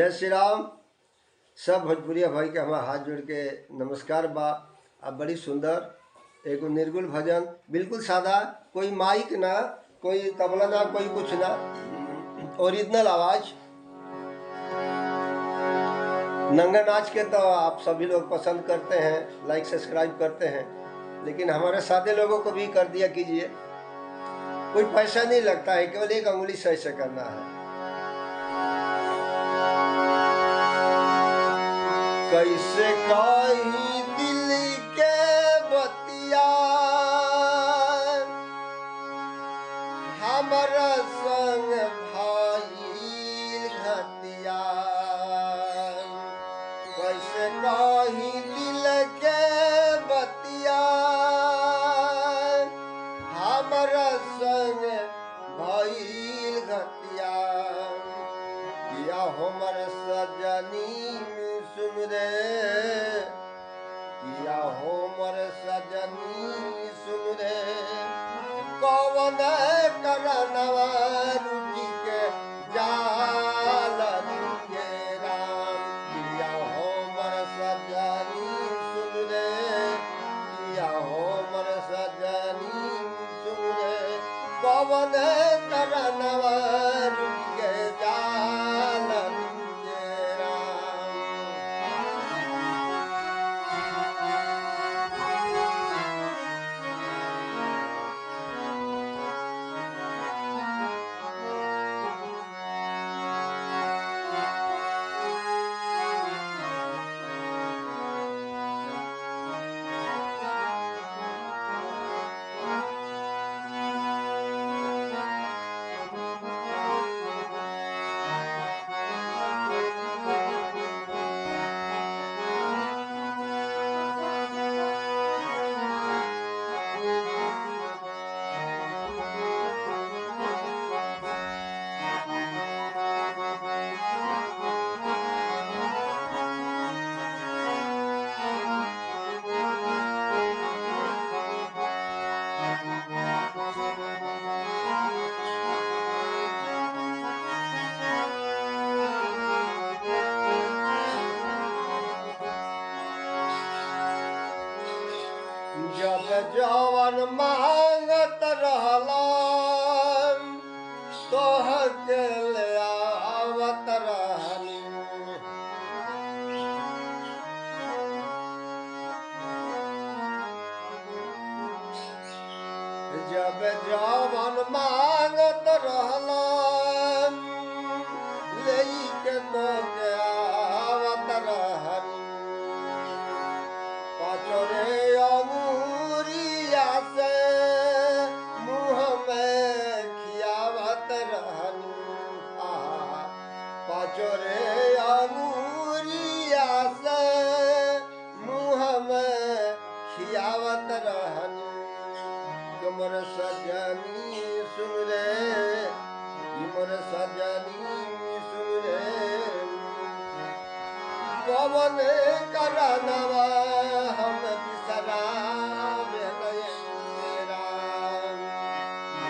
जय श्री राम। सब भोजपुरिया भाई के हमारा हाथ जोड़ के नमस्कार बा। अब बड़ी सुंदर एगो निर्गुण भजन, बिल्कुल सादा, कोई माइक ना, कोई तबला ना, कोई कुछ ना, ओरिजिनल आवाज। नंगा नाच के तो आप सभी लोग पसंद करते हैं, लाइक सब्सक्राइब करते हैं, लेकिन हमारे सादे लोगों को भी कर दिया कीजिए। कोई पैसा नहीं लगता है, केवल एक अंगुली सही से करना है। कैसे कही दिल के बतिया हमारा संग भाई घतिया। कैसे कही दिल के बतिया हमारा संग भाई घतिया। या हमर सजनी सुन रे, किया हमर सजनी सुन रे, कौन करनवा रुचि के जाल रे राम। किया हमर सजनी सुन रे, किया हमर सजनी सुन रे, कौन करनवा रुचि के जाल रे। जब जवन मांगत रहला तोहके ले आवत रहनी। जब जवन मांगत रहला लेके तोहके आवत रहनी। पाचोरे अंगूरिया से मुँह में खियावत रहनी। पाचोरे अंगूरिया से मुँह में खियावत रहनी। मोर सजनी सुन रे, मोर सजनी सुन रे, कौन करनवा हम बिसरावे तेरा।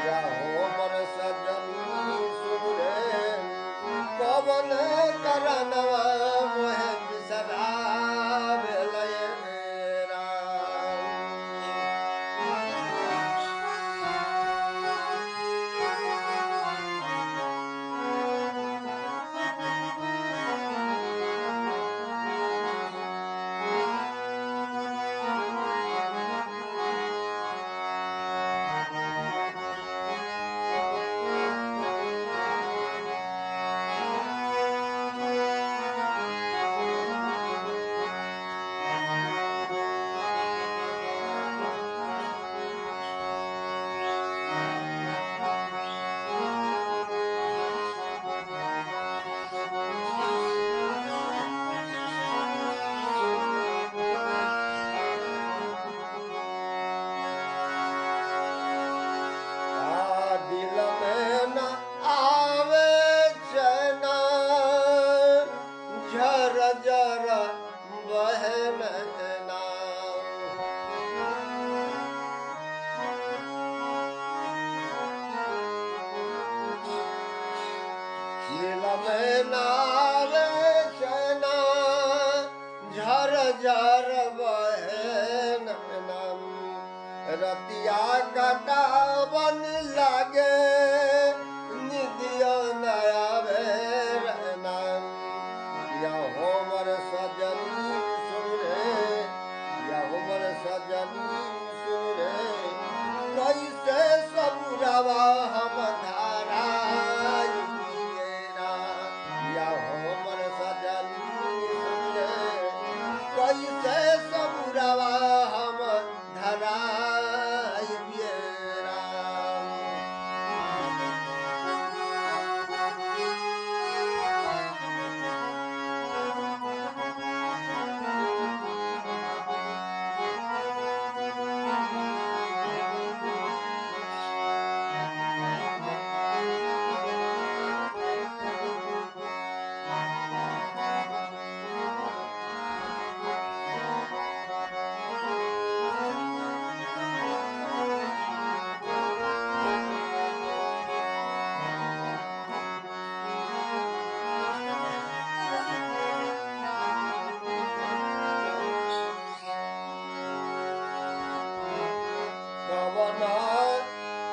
या हमर सजनी सुन रे, कौन करनवा मोहे बिसरावे तेरा। में नावे जर नम रतिया कटावन लागे निदियो नया नाम या होमर सजनी सुरे या होमर सजनी सुरे कैसे सबुरवा हम धारा या होमर सजनी सुरे कैसे सबुरवा हम धरा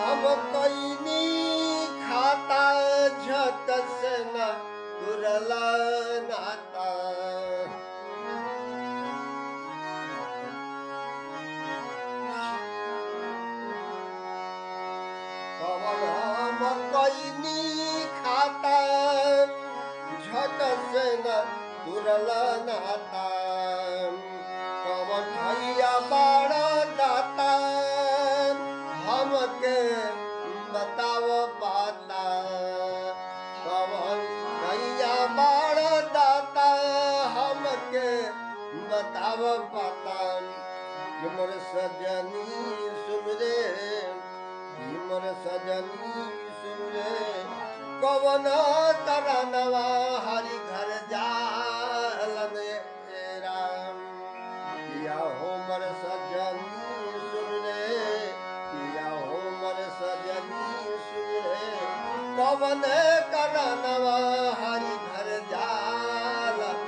हम कैनी खाता झट से न तुरला नाता हम कैनी खाता झट से न तुरला नाता कवन भैया बड़ा दाता हमके बताव पाता कवन भैया बड़ा दाता हमके बताव पाता मोर सजनी सुन रे मोर सजनी सुन रे कवन तरनवा हरि घर जालन राम या हो मोर सजनी सुन रे या हो मोर सजनी सुन रे कवन तरनवा हरि घर जालन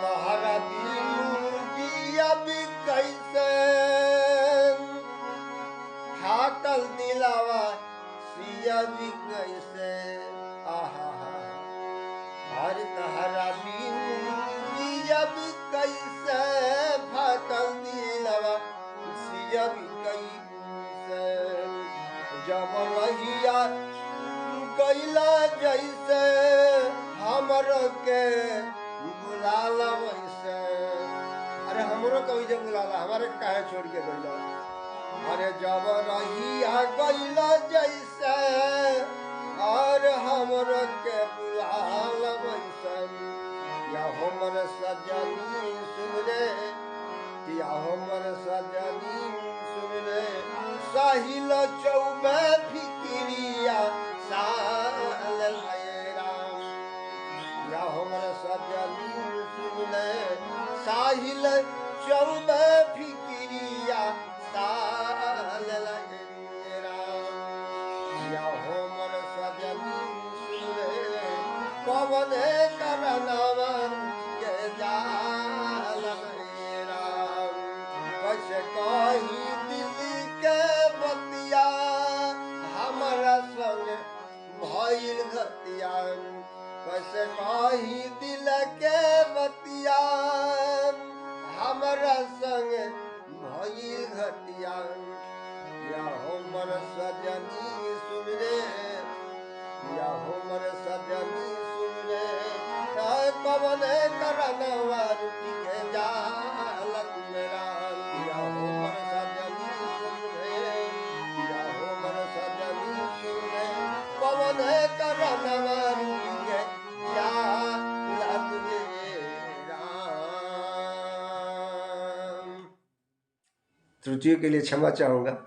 तोहरा भी कैसे फाटल दिलावा सिया भी कैसे आहा हर तोहरा भी कैसे फाटल दिलावा सिया भी कैसे जब रहिया कैला जैसे हमर के बुलाला वैसे अरे हमरो कभी जब बुलाला हमारे काहे छोड़ के गइला अरे जब रहिया गइला जैसे और हमरो के बुलाला वैसे या हमर सजनी सुन रे या हमर सजनी सुन रे साहिल चौबे फिक्रिया साल राम या हमर सजनी सुन रे साहिल चौबे फिक्रिया साल राम या हमर सजनी सुन रे पवन करनवा के जाल राम कैसे कही दिल के बतिया हमारा संग भइल घतिया कैसे कही दिल के बतिया हमारा संग भइल घतिया या हमर हमर सजनी सुन रे कवन करनवा रुचि के जालत मेरा किया हो मर सजनी सुन रे किया हो मर सजनी सुन रे कवन करनवा रुचि के जालत मेरा। त्रुटियों के लिए क्षमा चाहूँगा।